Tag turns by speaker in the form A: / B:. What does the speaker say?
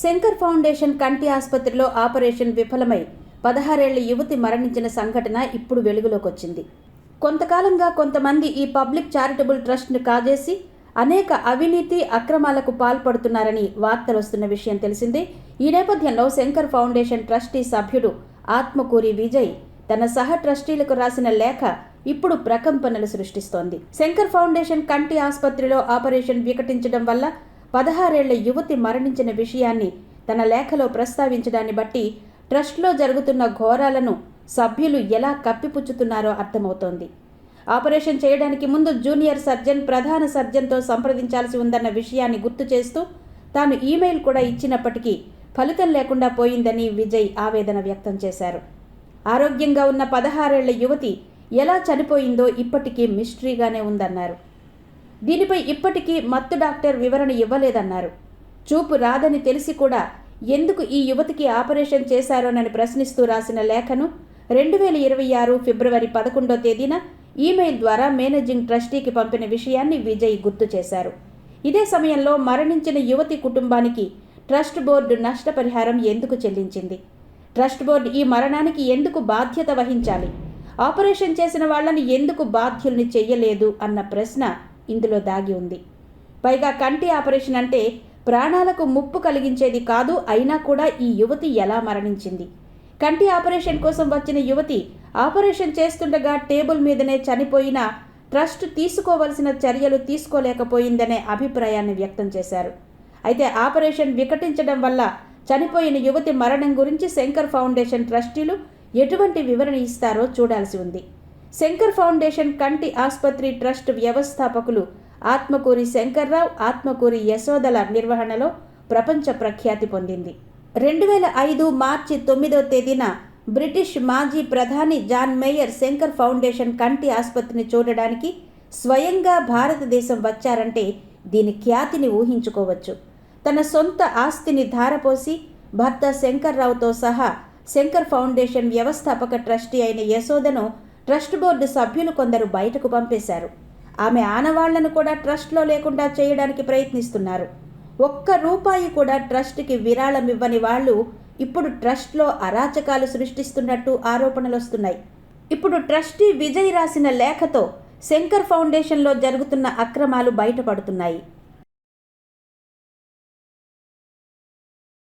A: Shankar foundation కంటి ఆసుపత్రిలో operation విఫలమై 16 ఏళ్ల యువతి మరణించిన సంఘటన ఇప్పుడు వెలుగులోకి వచ్చింది. కొంతకాలంగా కొంతమంది ఈ పబ్లిక్ చారిటబుల్ ట్రస్ట్ను కాజేసి అనేక అవినీతి అక్రమాలకు పాల్పడుతున్నారని వార్తలు వస్తున్న విషయం తెలిసిందే. ఈ నేపథ్యంలో శంకర్ ఫౌండేషన్ ట్రస్టీ సభ్యుడు ఆత్మకూరి విజయ్ తన సహ ట్రస్టీలకు రాసిన లేఖ ఇప్పుడు ప్రకంపనలు సృష్టిస్తోంది. శంకర్ ఫౌండేషన్ కంటి ఆసుపత్రిలో ఆపరేషన్ వికటించడం వల్ల 16 ఏళ్ల యువతి మరణించిన విషయాన్ని తన లేఖలో ప్రస్తావించడాన్ని బట్టి ట్రస్ట్లో జరుగుతున్న ఘోరాలను సభ్యులు ఎలా కప్పిపుచ్చుతున్నారో అర్థమవుతోంది. ఆపరేషన్ చేయడానికి ముందు జూనియర్ సర్జన్ ప్రధాన సర్జన్తో సంప్రదించాల్సి ఉందన్న విషయాన్ని గుర్తు చేస్తూ తాను ఈమెయిల్ కూడా ఇచ్చినప్పటికీ ఫలితం లేకుండా పోయిందని విజయ్ ఆవేదన వ్యక్తం చేశారు. ఆరోగ్యంగా ఉన్న 16 ఏళ్ల యువతి ఎలా చనిపోయిందో ఇప్పటికీ మిస్టరీగానే ఉందన్నారు. దీనిపై ఇప్పటికీ మత్తు డాక్టర్ వివరణ ఇవ్వలేదన్నారు. చూపు రాదని తెలిసి కూడా ఎందుకు ఈ యువతికి ఆపరేషన్ చేశారోనని ప్రశ్నిస్తూ రాసిన లేఖను 2026 ఫిబ్రవరి 11వ తేదీన ఈమెయిల్ ద్వారా మేనేజింగ్ ట్రస్టీకి పంపిన విషయాన్ని విజయ్ గుర్తు చేశారు. ఇదే సమయంలో మరణించిన యువతి కుటుంబానికి ట్రస్ట్ బోర్డు నష్టపరిహారం ఎందుకు చెల్లించింది? ట్రస్ట్ బోర్డు ఈ మరణానికి ఎందుకు బాధ్యత వహించాలి? ఆపరేషన్ చేసిన వాళ్లను ఎందుకు బాధ్యుల్ని చెయ్యలేదు అన్న ప్రశ్న ఇందులో దాగి ఉంది. పైగా కంటి ఆపరేషన్ అంటే ప్రాణాలకు ముప్పు కలిగించేది కాదు. అయినా కూడా ఈ యువతి ఎలా మరణించింది? కంటి ఆపరేషన్ కోసం వచ్చిన యువతి ఆపరేషన్ చేస్తుండగా టేబుల్ మీదనే చనిపోయినా ట్రస్ట్ తీసుకోవలసిన చర్యలు తీసుకోలేకపోయిందనే అభిప్రాయాన్ని వ్యక్తం చేశారు. అయితే ఆపరేషన్ వికటించడం వల్ల చనిపోయిన యువతి మరణం గురించి శంకర్ ఫౌండేషన్ ట్రస్టీలు ఎటువంటి వివరణ ఇస్తారో చూడాల్సి ఉంది. శంకర్ ఫౌండేషన్ కంటి ఆసుపత్రి ట్రస్ట్ వ్యవస్థాపకులు ఆత్మకూరి శంకర్రావు, ఆత్మకూరి యశోదల నిర్వహణలో ప్రపంచ ప్రఖ్యాతి పొందింది. 2005 మార్చి 9వ తేదీన బ్రిటిష్ మాజీ ప్రధాని జాన్ మేయర్ శంకర్ ఫౌండేషన్ కంటి ఆసుపత్రిని చూడడానికి స్వయంగా భారతదేశం వచ్చారంటే దీని ఖ్యాతిని ఊహించుకోవచ్చు. తన సొంత ఆస్తిని ధారపోసి భర్త శంకర్రావుతో సహా శంకర్ ఫౌండేషన్ వ్యవస్థాపక ట్రస్టీ అయిన యశోదను ట్రస్ట్ బోర్డు సభ్యులు కొందరు బయటకు పంపేశారు. ఆమె ఆనవాళ్లను కూడా ట్రస్ట్లో లేకుండా చేయడానికి ప్రయత్నిస్తున్నారు. ఒక్క రూపాయి కూడా ట్రస్ట్కి విరాళం ఇవ్వని వాళ్ళు ఇప్పుడు ట్రస్ట్లో అరాచకాలు సృష్టిస్తున్నట్టు ఆరోపణలు వస్తున్నాయి. ఇప్పుడు ట్రస్టీ విజయ్ రాసిన లేఖతో శంకర్ ఫౌండేషన్లో జరుగుతున్న అక్రమాలు బయటపడుతున్నాయి.